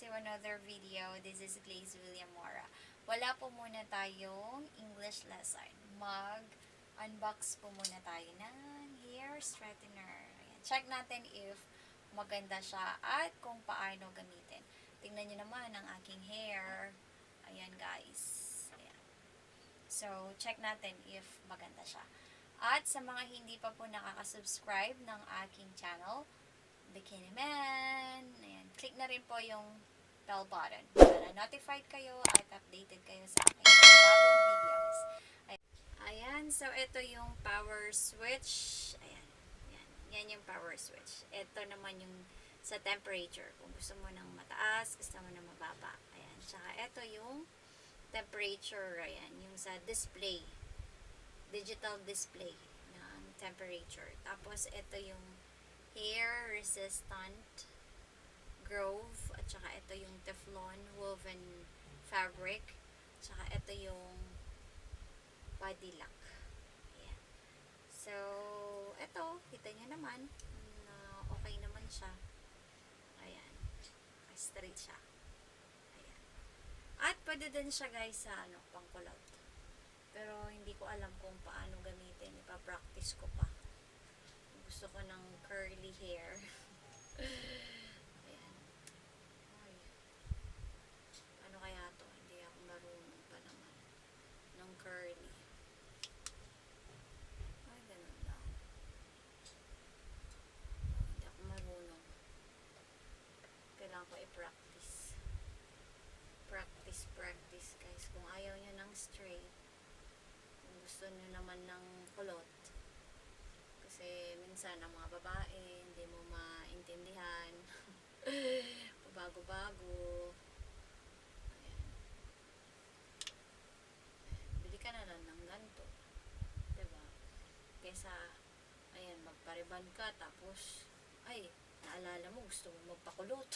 to another video. This is Glaze William Mora. Wala po muna tayong English lesson. Mag-unbox po muna tayo ng hair straightener. Ayan. Check natin if maganda siya at kung paano gamitin. Tingnan nyo naman ang aking hair. Ayan guys. Ayan. So, check natin if maganda siya. At sa mga hindi pa po nakaka-subscribe ng aking channel, Bikini Man, ayan, click na rin po yung bell button para notified kayo at updated kayo sa aking bagong videos. Ayan, so ito yung power switch. Ayan, yan yung power switch. Ito naman yung sa temperature. Kung gusto mo ng mataas, gusto mo ng mababa. Ayan, tsaka ito yung temperature. Ayan, yung sa display. Digital display ng temperature. Tapos ito yung hair resistant grove at saka ito yung Teflon woven fabric, tsaka ito yung body lock. Ayan. So ito, kita nyo naman na okay naman siya. Ayan, straight siya. Ayan. At pwede din siya guys sa pangkulot, pero hindi ko alam kung paano gamitin. Ipa-practice ko pa. Gusto ko ng curly hair. Ayan. Ay. Ano kaya to? Hindi ako marunong pa naman ng curly. Ay, ganun lang. Hindi ako marunong. Kailangan ko i-practice. Practice guys. Kung ayaw nyo ng straight, kung gusto nyo naman ng kulot, kasi minsan ang mga babae hindi mo maintindihan. Bago-bago. Ayan. Bili ka na lang ng ganito, diba? Kesa ayan, magpariban ka tapos ay, naalala mo gusto mo magpakulot.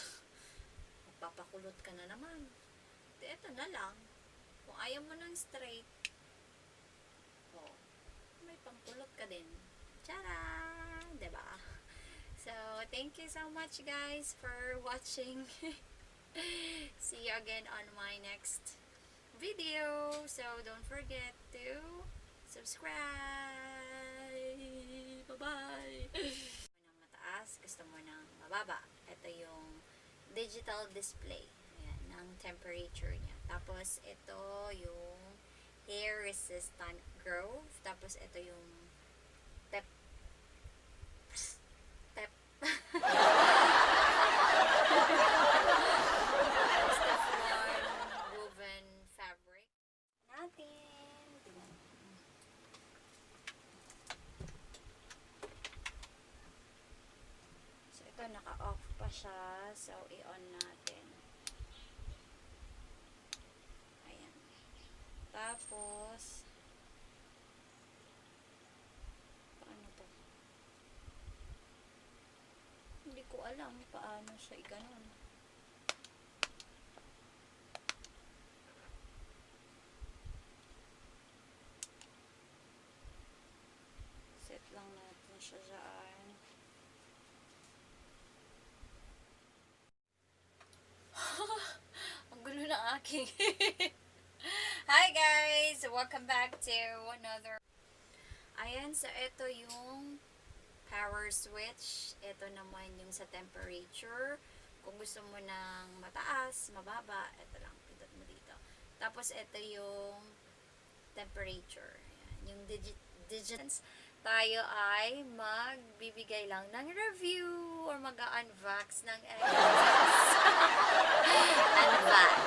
Magpapakulot ka na naman. Ito na lang. Kung ayaw mo ng straight, may pangkulot ka din. Tcharam! Diba? So, thank you so much guys for watching. See you again on my next video. So, don't forget to subscribe. Bye-bye! Gusto mo ng mataas, gusto mo ng mababa. Ito yung digital display. Ayan, ng temperature niya. Tapos, ito yung hair resistant grove. Tapos, ito yung Teflon woven fabric natin. So, ito naka-off pa siya. So, i-on natin. Ayan. Tapos, hindi ko alam paano siya i-ganon. Set lang natin siya dyan. Ang gulo ng aking. Hi guys! Welcome back to another. Ayan, so ito yung power switch. Ito naman yung sa temperature. Kung gusto mo ng mataas, mababa, ito lang, pindot mo dito. Tapos ito yung temperature. Ayan, yung digits. Tayo ay magbibigay lang ng review or mag-unbox ng unbox.